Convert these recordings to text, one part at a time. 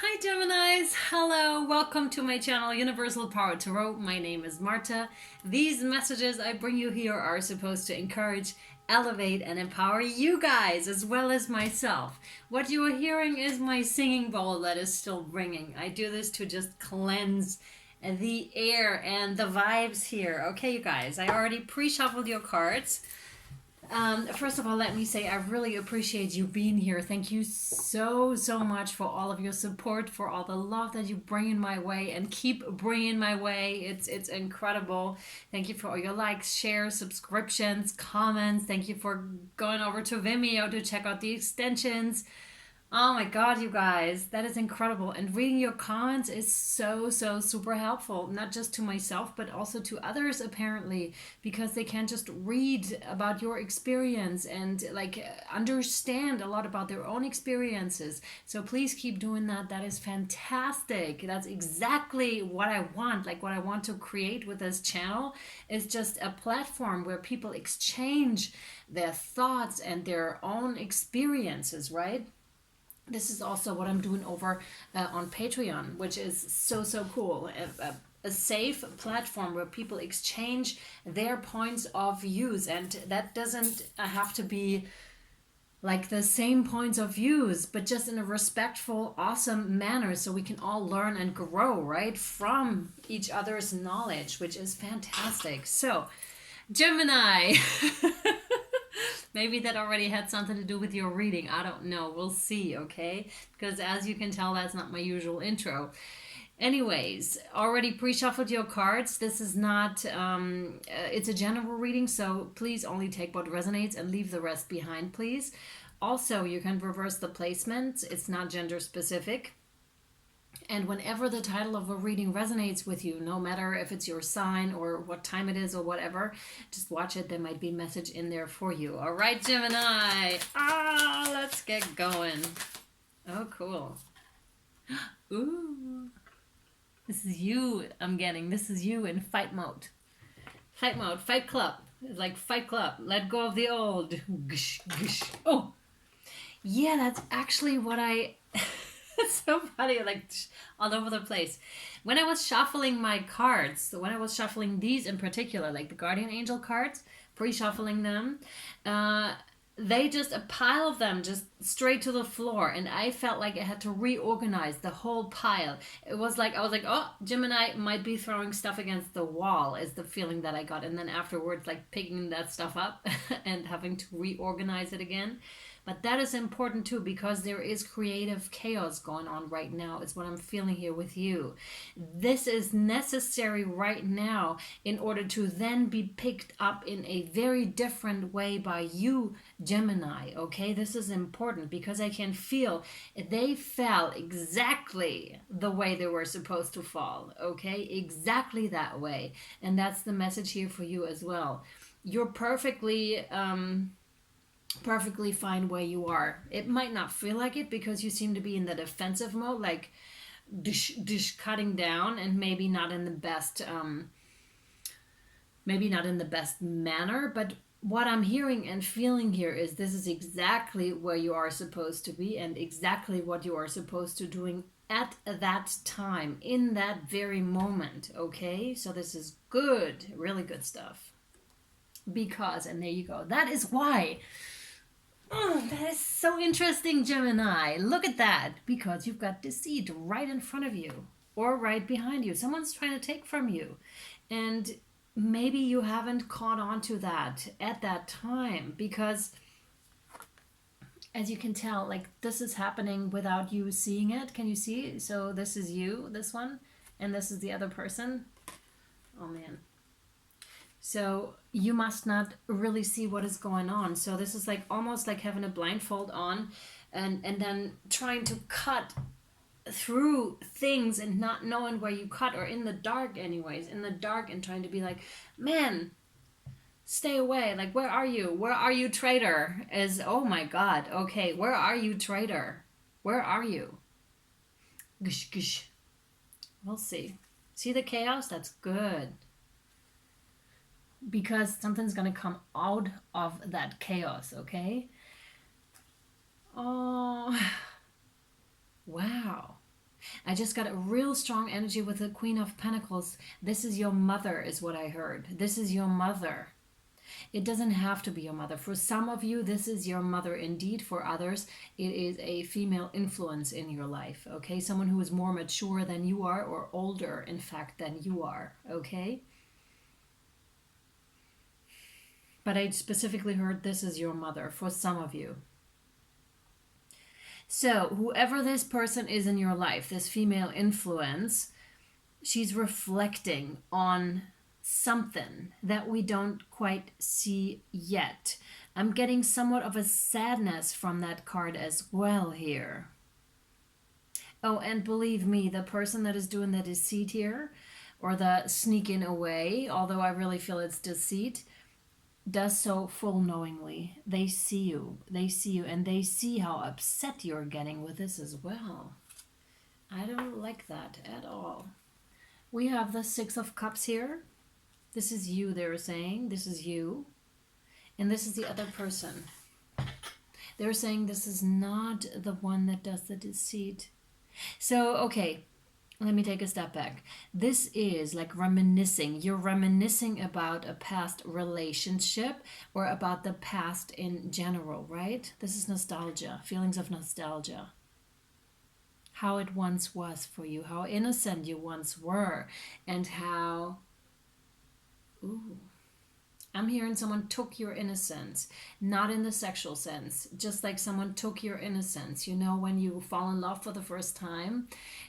Hi Geminis, hello, welcome to my channel Universal Power Tarot. My name is Marthe. These messages I bring you here are supposed to encourage, elevate and empower you guys as well as myself. What you are hearing is my singing bowl that is still ringing. I do this to just cleanse the air and the vibes here. Okay you guys, I already pre-shuffled your cards. First of all, let me say I really appreciate you being here. Thank you so much for all of your support, for all the love that you bring in my way and keep bringing my way. It's incredible. Thank you for all your likes, shares, subscriptions, comments. Thank you for going over to Vimeo to check out the extensions. Oh my god, you guys, that is incredible. And reading your comments is so super helpful, not just to myself, but also to others apparently, because they can just read about your experience and like understand a lot about their own experiences. So please keep doing that. That is fantastic. That's exactly what I want. Like what I want to create with this channel is just a platform where people exchange their thoughts and their own experiences, right? This is also what I'm doing over on Patreon, which is so cool. A safe platform where people exchange their points of views, and that doesn't have to be like the same points of views, but just in a respectful, awesome manner, so we can all learn and grow, right, from each other's knowledge, which is fantastic. So, Gemini. Maybe that already had something to do with your reading. I don't know. We'll see, okay? Because as you can tell, that's not my usual intro. Anyways, already pre-shuffled your cards. This is not, it's a general reading, so please only take what resonates and leave the rest behind, please. Also, you can reverse the placement. It's not gender specific. And whenever the title of a reading resonates with you, no matter if it's your sign or what time it is or whatever, just watch it. There might be a message in there for you. All right, Gemini. Let's get going. Oh, cool. Ooh. This is you I'm getting. This is you in fight mode. Fight mode. Fight club. It's like Fight Club. Let go of the old. Gush, gush. Oh. Yeah, that's actually what I... It's so funny, like all over the place. When I was shuffling my cards, when I was shuffling these in particular, like the Guardian Angel cards, pre-shuffling them, they just, a pile of them just straight to the floor, and I felt like I had to reorganize the whole pile. It was like, I was like, oh, Gemini might be throwing stuff against the wall, is the feeling that I got. And then afterwards, like picking that stuff up and having to reorganize it again. But that is important too, because there is creative chaos going on right now. It's what I'm feeling here with you. This is necessary right now in order to then be picked up in a very different way by you, Gemini. Okay, this is important because I can feel they fell exactly the way they were supposed to fall. Okay, exactly that way. And that's the message here for you as well. You're perfectly fine where you are. It might not feel like it because you seem to be in the defensive mode, like dish cutting down, and maybe not in the best manner. But what I'm hearing and feeling here is this is exactly where you are supposed to be and exactly what you are supposed to doing at that time, in that very moment. Okay, so this is good, really good stuff. Because, and there you go, that is why. Oh, that is so interesting, Gemini. Look at that. Because you've got deceit right in front of you or right behind you. Someone's trying to take from you. And maybe you haven't caught on to that at that time, because as you can tell, like this is happening without you seeing it. Can you see? So this is you, this one, and this is the other person. Oh man. So you must not really see what is going on. So this is like almost like having a blindfold on and then trying to cut through things and not knowing where you cut, or in the dark anyways, in the dark, and trying to be like, man, stay away. Like, where are you? Where are you, traitor? Is, oh my God. Okay, where are you, traitor? Where are you? Gush, gush. We'll see. See the chaos? That's good. Because something's going to come out of that chaos, okay? Oh, wow. I just got a real strong energy with the Queen of Pentacles. This is your mother, is what I heard. This is your mother. It doesn't have to be your mother. For some of you, this is your mother indeed. For others, it is a female influence in your life, okay? Someone who is more mature than you are, or older, in fact, than you are, okay? But I specifically heard this is your mother for some of you. So whoever this person is in your life, this female influence, she's reflecting on something that we don't quite see yet. I'm getting somewhat of a sadness from that card as well here. Oh, and believe me, the person that is doing the deceit here, or the sneaking away, although I really feel it's deceit, does so full knowingly. They see you, and they see how upset you're getting with this as well. I don't like that at all. We have the Six of Cups here. This is you, they're saying. This is you. And this is the other person. They're saying this is not the one that does the deceit. So, okay, let me take a step back. This is like reminiscing. You're reminiscing about a past relationship or about the past in general, right? This is nostalgia, feelings of nostalgia. How it once was for you, how innocent you once were, and how... Ooh. I'm hearing someone took your innocence, not in the sexual sense, just like someone took your innocence. You know, when you fall in love for the first time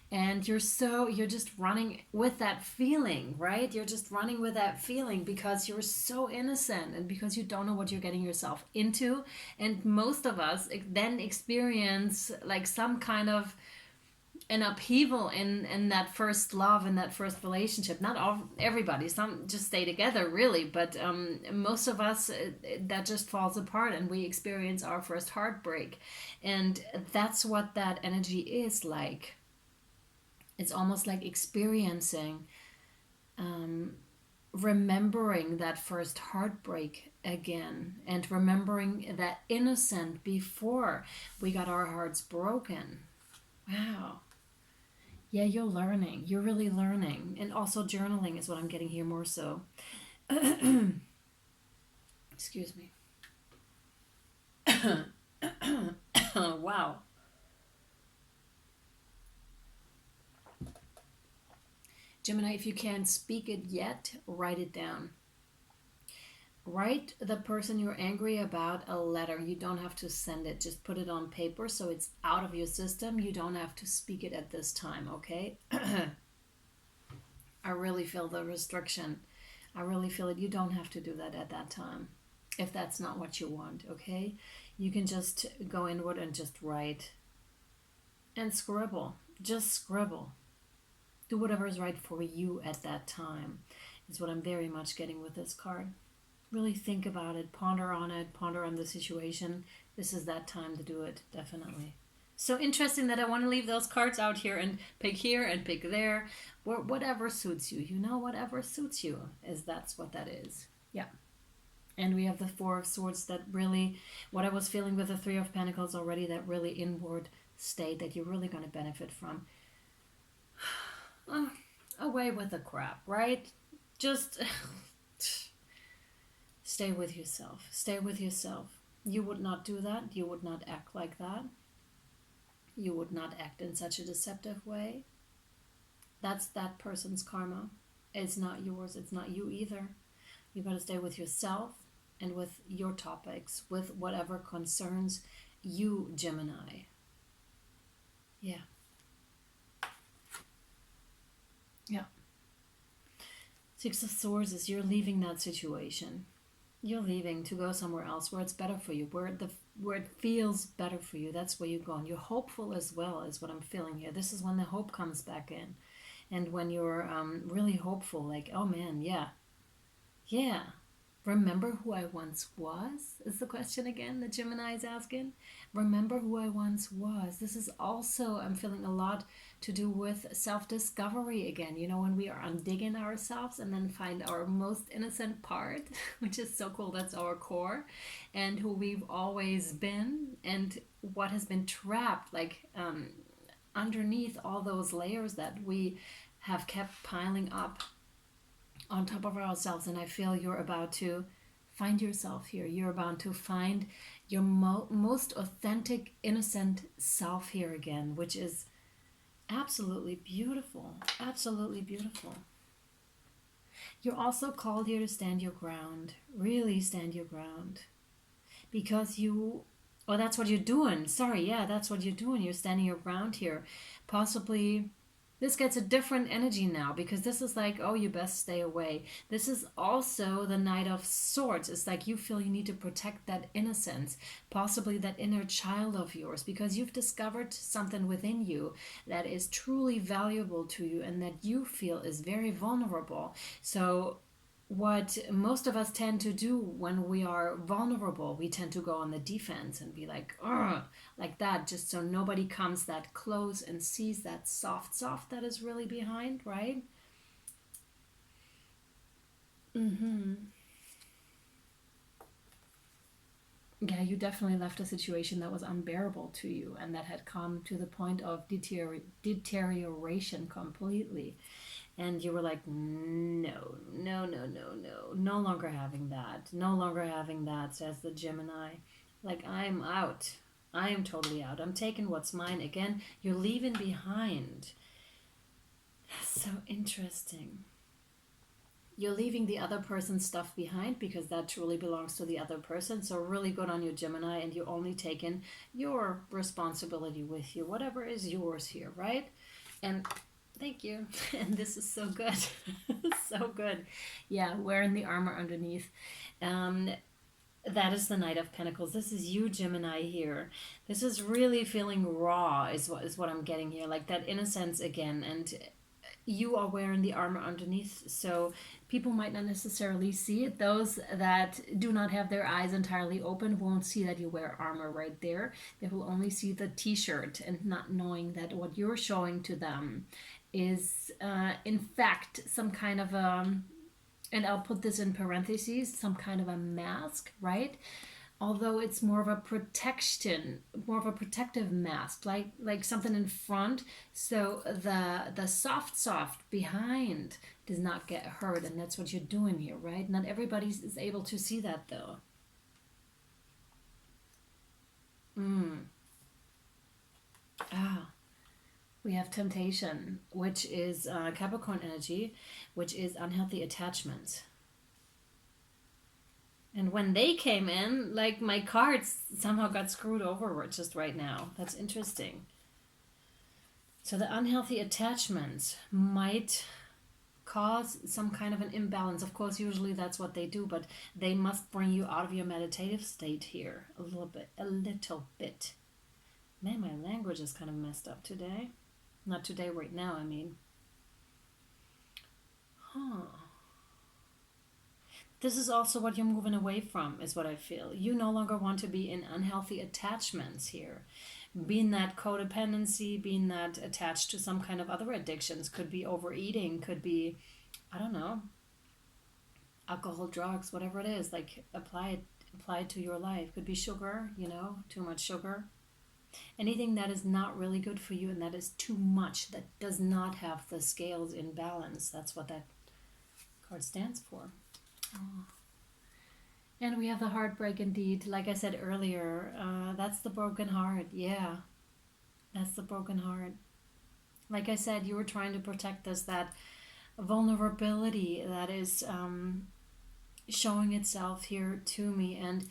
and you're just running with that feeling, right? You're just running with that feeling because you're so innocent and because you don't know what you're getting yourself into. And most of us then experience like some kind of an upheaval in that first love, in that first relationship. Not all, everybody, some just stay together really, but most of us, that just falls apart and we experience our first heartbreak. And that's what that energy is like. It's almost like experiencing, remembering that first heartbreak again, and remembering that innocent before we got our hearts broken. Wow. Yeah, you're learning. You're really learning. And also journaling is what I'm getting here more so. Excuse me. Wow. Gemini, if you can't speak it yet, write it down. Write the person you're angry about a letter. You don't have to send it. Just put it on paper so it's out of your system. You don't have to speak it at this time, okay? I really feel the restriction. I really feel it. You don't have to do that at that time if that's not what you want, okay? You can just go inward and just write and scribble. Just scribble. Do whatever is right for you at that time is what I'm very much getting with this card. Really think about it, ponder on the situation. This is that time to do it, definitely. So interesting that I want to leave those cards out here and pick here and pick there. Whatever suits you, whatever suits you, that's what that is. Yeah. And we have the Four of Swords, that really, what I was feeling with the Three of Pentacles already, that really inward state that you're really going to benefit from. Away with the crap, right? Just... Stay with yourself. Stay with yourself. You would not do that. You would not act like that. You would not act in such a deceptive way. That's that person's karma. It's not yours. It's not you either. You got to stay with yourself and with your topics, with whatever concerns you, Gemini. Yeah. Yeah. Six of Swords is you're leaving that situation. You're leaving to go somewhere else where it's better for you, where it feels better for you. That's where you're going. You're hopeful as well, is what I'm feeling here. This is when the hope comes back in. And when you're really hopeful, like, oh man, yeah. Remember who I once was? Is the question again that Gemini is asking. Remember who I once was. This is also, I'm feeling, a lot to do with self-discovery again. You know, when we are undigging ourselves and then find our most innocent part, which is so cool. That's our core, and who we've always been, and what has been trapped, like underneath all those layers that we have kept piling up on top of ourselves. And I feel you're about to find yourself here. You're about to find your most authentic, innocent self here again, which is absolutely beautiful. Absolutely beautiful. You're also called here to stand your ground. Really stand your ground. Because that's what you're doing. Sorry, yeah, that's what you're doing. You're standing your ground here. Possibly this gets a different energy now, because this is like, oh, you best stay away. This is also the Knight of Swords. It's like you feel you need to protect that innocence, possibly that inner child of yours, because you've discovered something within you that is truly valuable to you and that you feel is very vulnerable. So what most of us tend to do when we are vulnerable, we tend to go on the defense and be like, ugh, like that, just so nobody comes that close and sees that soft that is really behind, right? Yeah, you definitely left a situation that was unbearable to you and that had come to the point of deterioration completely. And you were like, no, no, no, no, no, no longer having that. No longer having that, says the Gemini. Like, I'm out. I am totally out. I'm taking what's mine. Again, you're leaving behind. That's so interesting. You're leaving the other person's stuff behind because that truly belongs to the other person. So really good on your Gemini, and you're only taking your responsibility with you, whatever is yours here, right? And thank you. And this is so good. So good. Yeah, wearing the armor underneath. That is the Knight of Pentacles. This is you, Gemini, here. This is really feeling raw, is what I'm getting here. Like that innocence again. And you are wearing the armor underneath, so people might not necessarily see it. Those that do not have their eyes entirely open won't see that you wear armor right there. They will only see the t-shirt and not knowing that what you're showing to them is in fact some kind of a, and I'll put this in parentheses, some kind of a mask, right? Although it's more of a protection, more of a protective mask, like something in front, so the soft behind does not get hurt. And that's what you're doing here, right? Not everybody is able to see that, though. We have temptation, which is Capricorn energy, which is unhealthy attachments. And when they came in, like my cards somehow got screwed over just right now. That's interesting. So the unhealthy attachments might cause some kind of an imbalance. Of course, usually that's what they do, but they must bring you out of your meditative state here a little bit. Man, my language is kind of messed up today. Not today, right now, I mean. This is also what you're moving away from, is what I feel. You no longer want to be in unhealthy attachments here. Being that codependency, being that attached to some kind of other addictions, could be overeating, could be, I don't know, alcohol, drugs, whatever it is, like apply it to your life. Could be sugar, too much sugar. Anything that is not really good for you and that is too much, that does not have the scales in balance. That's what that card stands for. And we have the heartbreak indeed. Like I said earlier, that's the broken heart. Yeah, that's the broken heart. Like I said, you were trying to protect us, that vulnerability that is showing itself here to me. And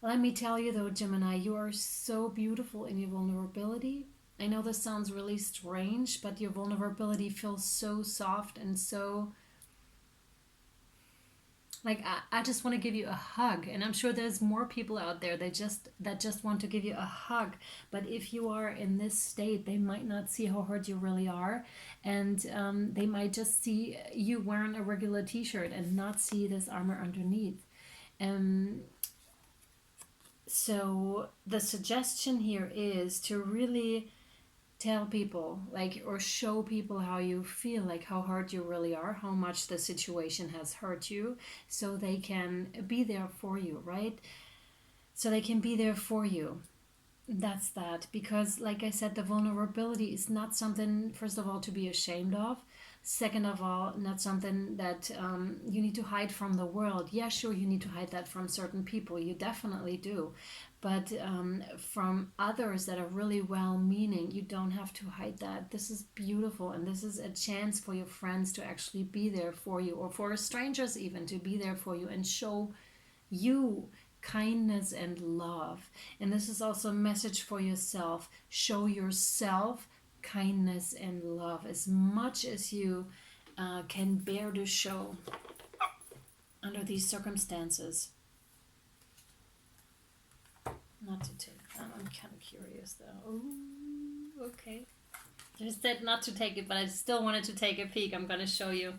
let me tell you though, Gemini, you are so beautiful in your vulnerability. I know this sounds really strange, but your vulnerability feels so soft and so... like I just want to give you a hug, and I'm sure there's more people out there that just want to give you a hug. But if you are in this state, they might not see how hurt you really are, and they might just see you wearing a regular t-shirt and not see this armor underneath. So the suggestion here is to really tell people, like, or show people how you feel, like how hurt you really are, how much the situation has hurt you, so they can be there for you, right? So they can be there for you. That's that. Because, like I said, the vulnerability is not something, first of all, to be ashamed of. Second of all, not something that you need to hide from the world. Yeah, sure, you need to hide that from certain people. You definitely do. But from others that are really well meaning, you don't have to hide that. This is beautiful. And this is a chance for your friends to actually be there for you, or for strangers even to be there for you and show you kindness and love. And this is also a message for yourself. Show yourself kindness and love as much as you can bear to show under these circumstances. Not to take that. I'm kind of curious though. Ooh, okay. I said not to take it, but I still wanted to take a peek. I'm going to show you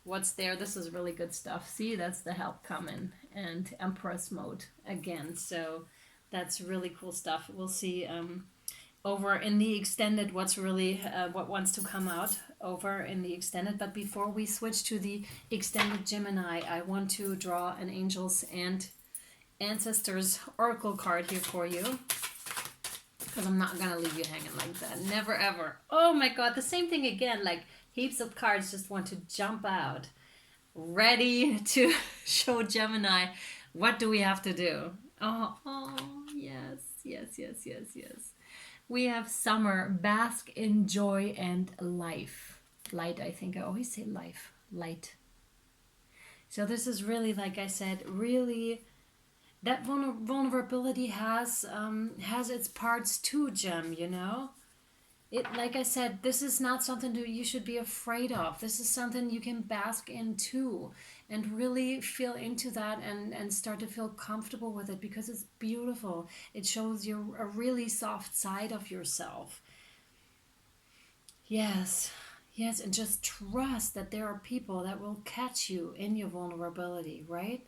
what's there. This is really good stuff. See, that's the help coming, and Empress mode again. So that's really cool stuff. We'll see over in the extended what's really what wants to come out over in the extended. But before we switch to the extended Gemini, I want to draw an angels and ancestors oracle card here for you, because I'm not gonna leave you hanging like that. Never ever. Oh my god, the same thing again. Like heaps of cards just want to jump out, ready to show Gemini what do we have to do. Oh yes, yes, yes, yes, yes. We have summer, bask in joy and life. Light, I think I always say life. Light. So this is really, like I said, really that vulnerability has its parts too, Gem, you know? It, like I said, this is not something you should be afraid of. This is something you can bask into and really feel into that and start to feel comfortable with it, because it's beautiful. It shows you a really soft side of yourself. Yes, yes, and just trust that there are people that will catch you in your vulnerability, right?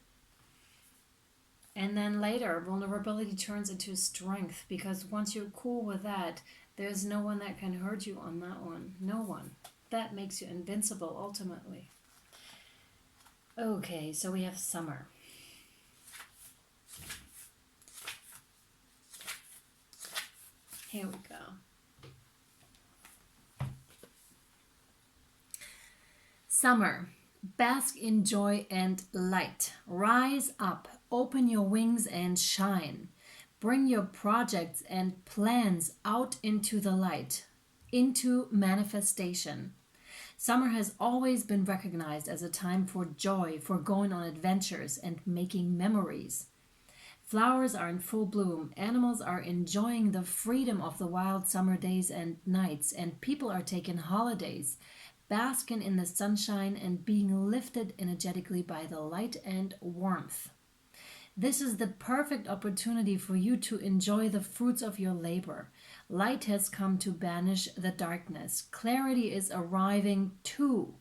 And then later, vulnerability turns into strength, because once you're cool with that, there's no one that can hurt you on that one. No one. That makes you invincible, ultimately. Okay, so we have summer. Here we go. Summer. Bask in joy and light. Rise up. Open your wings and shine. Bring your projects and plans out into the light, into manifestation. Summer has always been recognized as a time for joy, for going on adventures and making memories. Flowers are in full bloom, animals are enjoying the freedom of the wild summer days and nights, and people are taking holidays, basking in the sunshine and being lifted energetically by the light and warmth. This is the perfect opportunity for you to enjoy the fruits of your labor. Light has come to banish the darkness. Clarity is arriving too.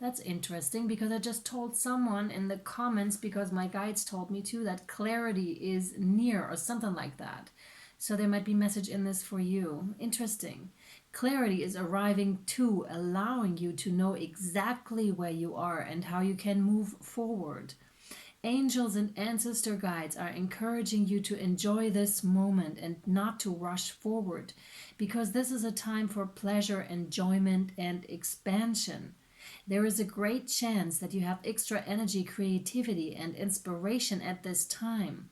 That's interesting, because I just told someone in the comments, because my guides told me to, that clarity is near or something like that. So there might be a message in this for you. Interesting. Clarity is arriving too, allowing you to know exactly where you are and how you can move forward. Angels and ancestor guides are encouraging you to enjoy this moment and not to rush forward, because this is a time for pleasure, enjoyment, and expansion. There is a great chance that you have extra energy, creativity, and inspiration at this time.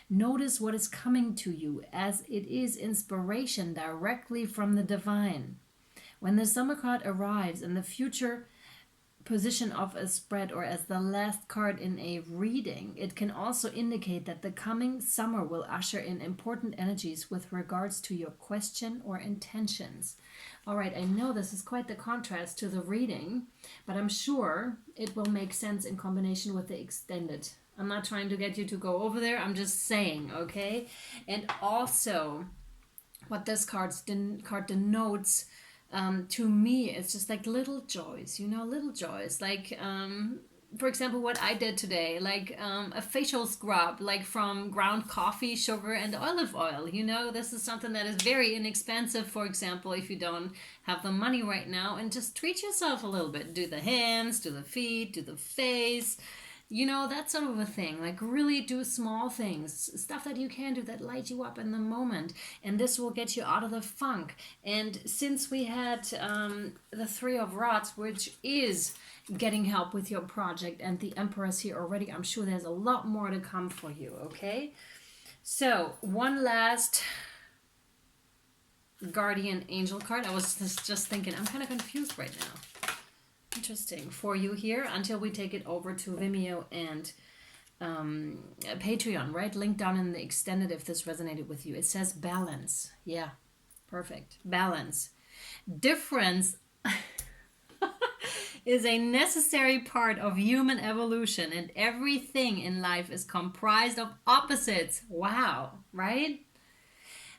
Notice what is coming to you, as it is inspiration directly from the divine. When the summer card arrives in the future position of a spread, or as the last card in a reading, it can also indicate that the coming summer will usher in important energies with regards to your question or intentions. All right, I know this is quite the contrast to the reading, but I'm sure it will make sense in combination with the extended. I'm not trying to get you to go over there, I'm just saying, okay? And also, what this card denotes, to me, it's just like little joys, little joys. Like, for example, what I did today, like a facial scrub, like from ground coffee, sugar, and olive oil. This is something that is very inexpensive, for example, if you don't have the money right now, and just treat yourself a little bit. Do the hands, do the feet, do the face. You know, that sort of a thing. Like, really do small things, stuff that you can do that light you up in the moment. And this will get you out of the funk. And since we had the Three of Rods, which is getting help with your project, and the Empress here already, I'm sure there's a lot more to come for you, okay? So, one last guardian angel card. I was just thinking, I'm kind of confused right now. Interesting. For you here until we take it over to Vimeo and Patreon, right? Link down in the extended if this resonated with you. It says balance. Yeah, perfect. Balance. Difference is a necessary part of human evolution, and everything in life is comprised of opposites. Wow, right?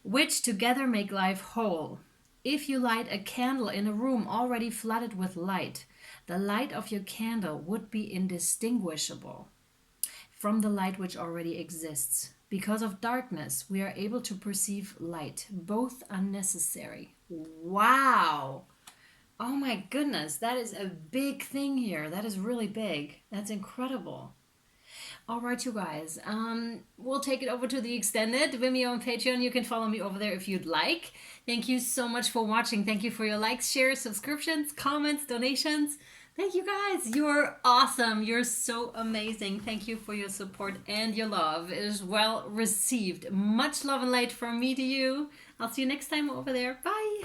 Which together make life whole. If you light a candle in a room already flooded with light, the light of your candle would be indistinguishable from the light which already exists. Because of darkness, we are able to perceive light. Both are necessary. Wow. Oh my goodness, that is a big thing here. That is really big. That's incredible. All right, you guys. We'll take it over to the extended Vimeo and Patreon. You can follow me over there if you'd like. Thank you so much for watching. Thank you for your likes, shares, subscriptions, comments, donations. Thank you guys. You're awesome. You're so amazing. Thank you for your support and your love. It is well received. Much love and light from me to you. I'll see you next time over there. Bye.